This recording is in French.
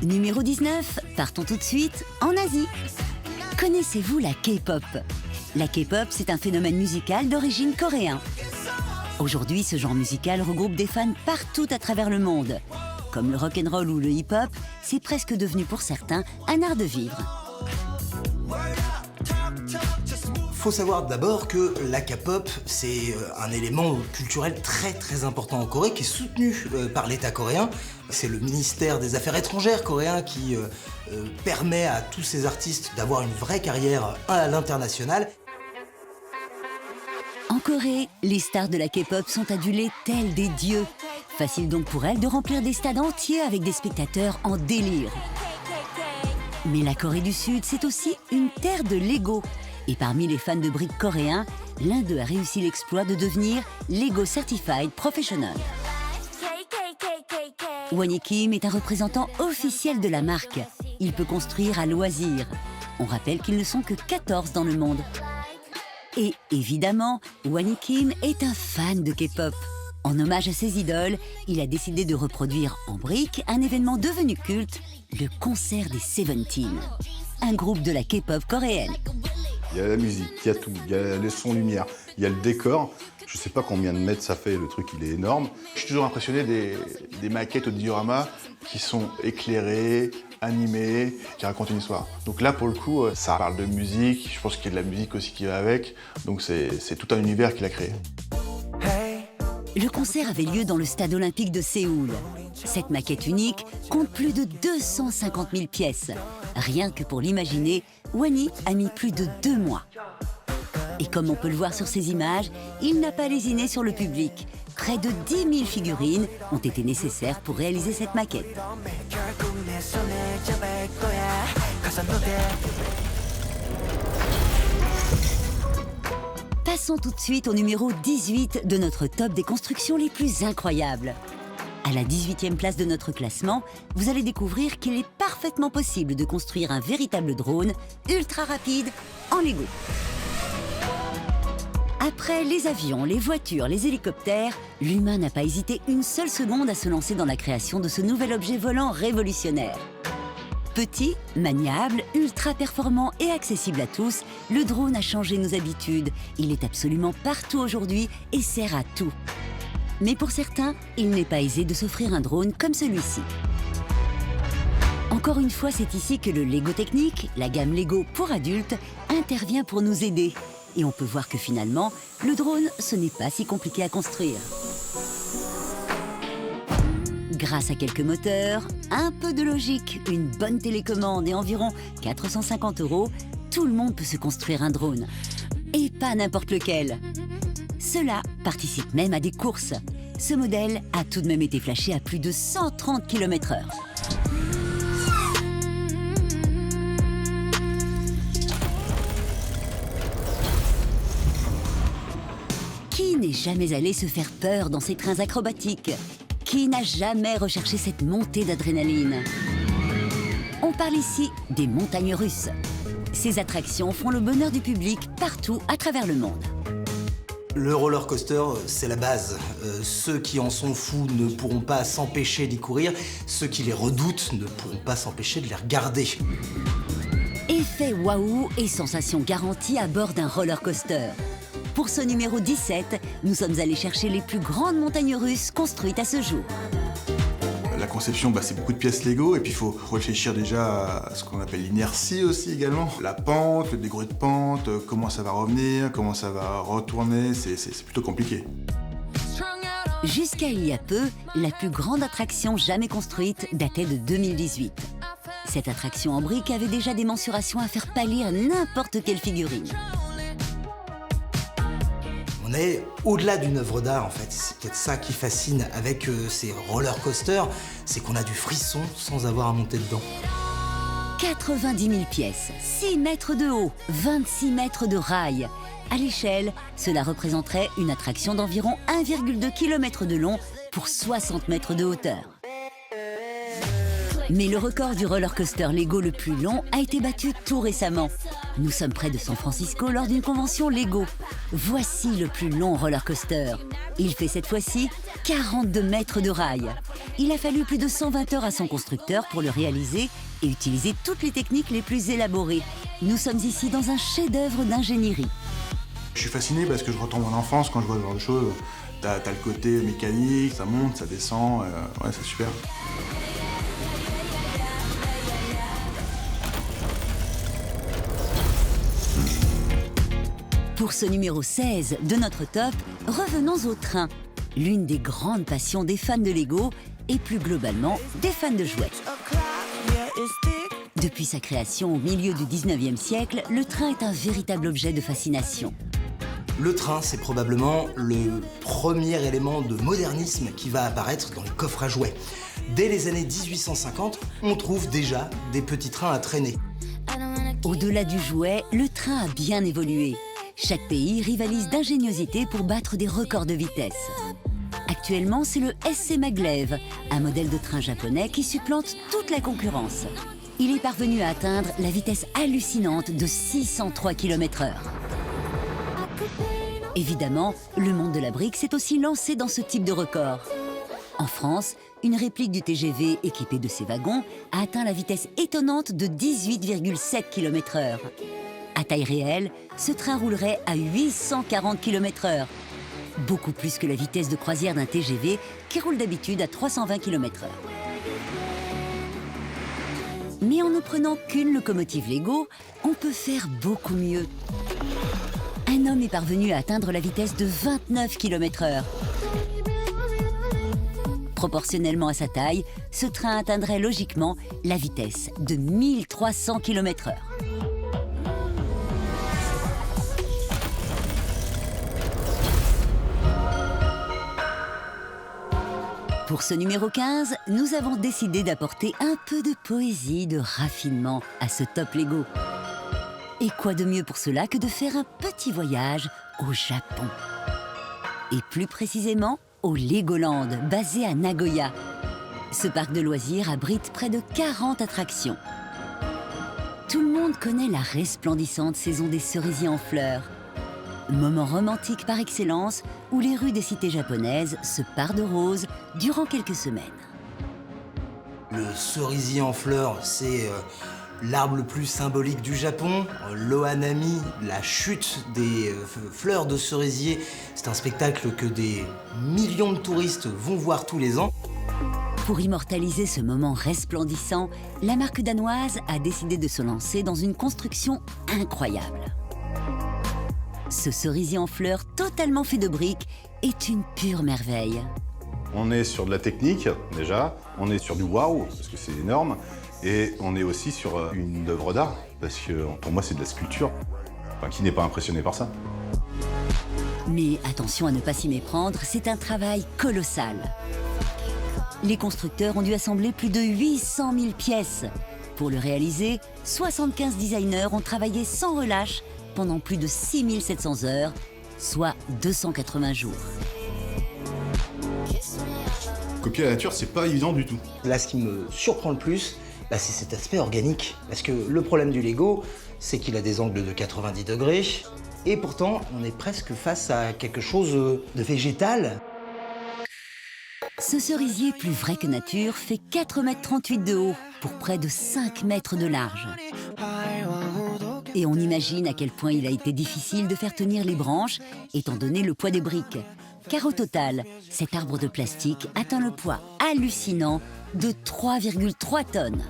Numéro 19, partons tout de suite en Asie. Connaissez-vous la K-pop? La K-pop, c'est un phénomène musical d'origine coréen. Aujourd'hui, ce genre musical regroupe des fans partout à travers le monde. Comme le rock'n'roll ou le hip-hop, c'est presque devenu pour certains un art de vivre. Faut savoir d'abord que la K-pop, c'est un élément culturel très important en Corée qui est soutenu par l'État coréen. C'est le ministère des Affaires étrangères coréen qui permet à tous ces artistes d'avoir une vraie carrière à l'international. En Corée, les stars de la K-pop sont adulées telles des dieux. Facile donc pour elles de remplir des stades entiers avec des spectateurs en délire. Mais la Corée du Sud, c'est aussi une terre de Lego. Et parmi les fans de briques coréens, l'un d'eux a réussi l'exploit de devenir Lego Certified Professional. Won Kim est un représentant officiel de la marque. Il peut construire à loisir. On rappelle qu'ils ne sont que 14 dans le monde. Et évidemment, Won Kim est un fan de K-pop. En hommage à ses idoles, il a décidé de reproduire en briques un événement devenu culte, le concert des Seventeen, un groupe de la K-pop coréenne. Il y a la musique, il y a tout, il y a les sons lumière, il y a le décor. Je sais pas combien de mètres ça fait, le truc il est énorme. Je suis toujours impressionné des maquettes au diorama qui sont éclairées, animées, qui racontent une histoire. Donc là pour le coup, ça parle de musique, je pense qu'il y a de la musique aussi qui va avec. Donc c'est tout un univers qu'il a créé. Le concert avait lieu dans le stade olympique de Séoul. Cette maquette unique compte plus de 250 000 pièces. Rien que pour l'imaginer, Won a mis plus de 2 mois. Et comme on peut le voir sur ces images, il n'a pas lésiné sur le public. Près de 10 000 figurines ont été nécessaires pour réaliser cette maquette. Passons tout de suite au numéro 18 de notre top des constructions les plus incroyables. À la 18e place de notre classement, vous allez découvrir qu'il est parfaitement possible de construire un véritable drone ultra rapide en Lego. Après les avions, les voitures, les hélicoptères, l'humain n'a pas hésité une seule seconde à se lancer dans la création de ce nouvel objet volant révolutionnaire. Petit, maniable, ultra performant et accessible à tous, le drone a changé nos habitudes. Il est absolument partout aujourd'hui et sert à tout. Mais pour certains, il n'est pas aisé de s'offrir un drone comme celui-ci. Encore une fois, c'est ici que le Lego Technique, la gamme Lego pour adultes, intervient pour nous aider. Et on peut voir que finalement, le drone, ce n'est pas si compliqué à construire. Grâce à quelques moteurs, un peu de logique, une bonne télécommande et environ 450 €, tout le monde peut se construire un drone. Et pas n'importe lequel. Cela participe même à des courses. Ce modèle a tout de même été flashé à plus de 130 km/h. Qui n'est jamais allé se faire peur dans ces trains acrobatiques? Qui n'a jamais recherché cette montée d'adrénaline? On parle ici des montagnes russes. Ces attractions font le bonheur du public partout à travers le monde. Le roller coaster, c'est la base. Ceux qui en sont fous ne pourront pas s'empêcher d'y courir. Ceux qui les redoutent ne pourront pas s'empêcher de les regarder. Effet waouh et sensation garantie à bord d'un roller coaster. Pour ce numéro 17, nous sommes allés chercher les plus grandes montagnes russes construites à ce jour. La conception, c'est beaucoup de pièces Lego et puis il faut réfléchir déjà à ce qu'on appelle l'inertie aussi également. La pente, le degré de pente, comment ça va revenir, comment ça va retourner, c'est plutôt compliqué. Jusqu'à il y a peu, la plus grande attraction jamais construite datait de 2018. Cette attraction en briques avait déjà des mensurations à faire pâlir n'importe quelle figurine. On est au-delà d'une œuvre d'art en fait, c'est peut-être ça qui fascine avec ces roller coasters, c'est qu'on a du frisson sans avoir à monter dedans. 90 000 pièces, 6 mètres de haut, 26 mètres de rail. À l'échelle, cela représenterait une attraction d'environ 1,2 km de long pour 60 mètres de hauteur. Mais le record du roller coaster Lego le plus long a été battu tout récemment. Nous sommes près de San Francisco lors d'une convention Lego. Voici le plus long roller coaster. Il fait cette fois-ci 42 mètres de rail. Il a fallu plus de 120 heures à son constructeur pour le réaliser et utiliser toutes les techniques les plus élaborées. Nous sommes ici dans un chef-d'œuvre d'ingénierie. Je suis fasciné parce que je retombe en enfance quand je vois ce genre de choses. T'as le côté mécanique, ça monte, ça descend, ouais, c'est super. Pour ce numéro 16 de notre top, revenons au train, l'une des grandes passions des fans de Lego et plus globalement des fans de jouets. Depuis sa création au milieu du 19e siècle, le train est un véritable objet de fascination. Le train, c'est probablement le premier élément de modernisme qui va apparaître dans les coffres à jouets. Dès les années 1850, on trouve déjà des petits trains à traîner. Au-delà du jouet, le train a bien évolué. Chaque pays rivalise d'ingéniosité pour battre des records de vitesse. Actuellement, c'est le SC Maglev, un modèle de train japonais qui supplante toute la concurrence. Il est parvenu à atteindre la vitesse hallucinante de 603 km/h. Évidemment, le monde de la brique s'est aussi lancé dans ce type de record. En France, une réplique du TGV équipée de ces wagons a atteint la vitesse étonnante de 18,7 km/h. À taille réelle, ce train roulerait à 840 km/h, beaucoup plus que la vitesse de croisière d'un TGV qui roule d'habitude à 320 km/h. Mais en ne prenant qu'une locomotive Lego, on peut faire beaucoup mieux. Un homme est parvenu à atteindre la vitesse de 29 km/h. Proportionnellement à sa taille, ce train atteindrait logiquement la vitesse de 1300 km/h. Pour ce numéro 15, nous avons décidé d'apporter un peu de poésie, de raffinement à ce top Lego. Et quoi de mieux pour cela que de faire un petit voyage au Japon. Et plus précisément, au Legoland, basé à Nagoya. Ce parc de loisirs abrite près de 40 attractions. Tout le monde connaît la resplendissante saison des cerisiers en fleurs. Moment romantique par excellence où les rues des cités japonaises se parent de roses durant quelques semaines. Le cerisier en fleurs, c'est l'arbre le plus symbolique du Japon. L'Ohanami, la chute des fleurs de cerisier, c'est un spectacle que des millions de touristes vont voir tous les ans. Pour immortaliser ce moment resplendissant, la marque danoise a décidé de se lancer dans une construction incroyable. Ce cerisier en fleurs totalement fait de briques est une pure merveille. On est sur de la technique, déjà, on est sur du waouh, parce que c'est énorme, et on est aussi sur une œuvre d'art, parce que pour moi c'est de la sculpture. Enfin, qui n'est pas impressionné par ça? Mais attention à ne pas s'y méprendre, c'est un travail colossal. Les constructeurs ont dû assembler plus de 800 000 pièces. Pour le réaliser, 75 designers ont travaillé sans relâche pendant plus de 6700 heures, soit 280 jours. Copier la nature, c'est pas évident du tout. Là, ce qui me surprend le plus, c'est cet aspect organique. Parce que le problème du Lego, c'est qu'il a des angles de 90 degrés. Et pourtant, on est presque face à quelque chose de végétal. Ce cerisier plus vrai que nature fait 4,38 m de haut pour près de 5 mètres de large. Et on imagine à quel point il a été difficile de faire tenir les branches, étant donné le poids des briques. Car au total, cet arbre de plastique atteint le poids hallucinant de 3,3 tonnes.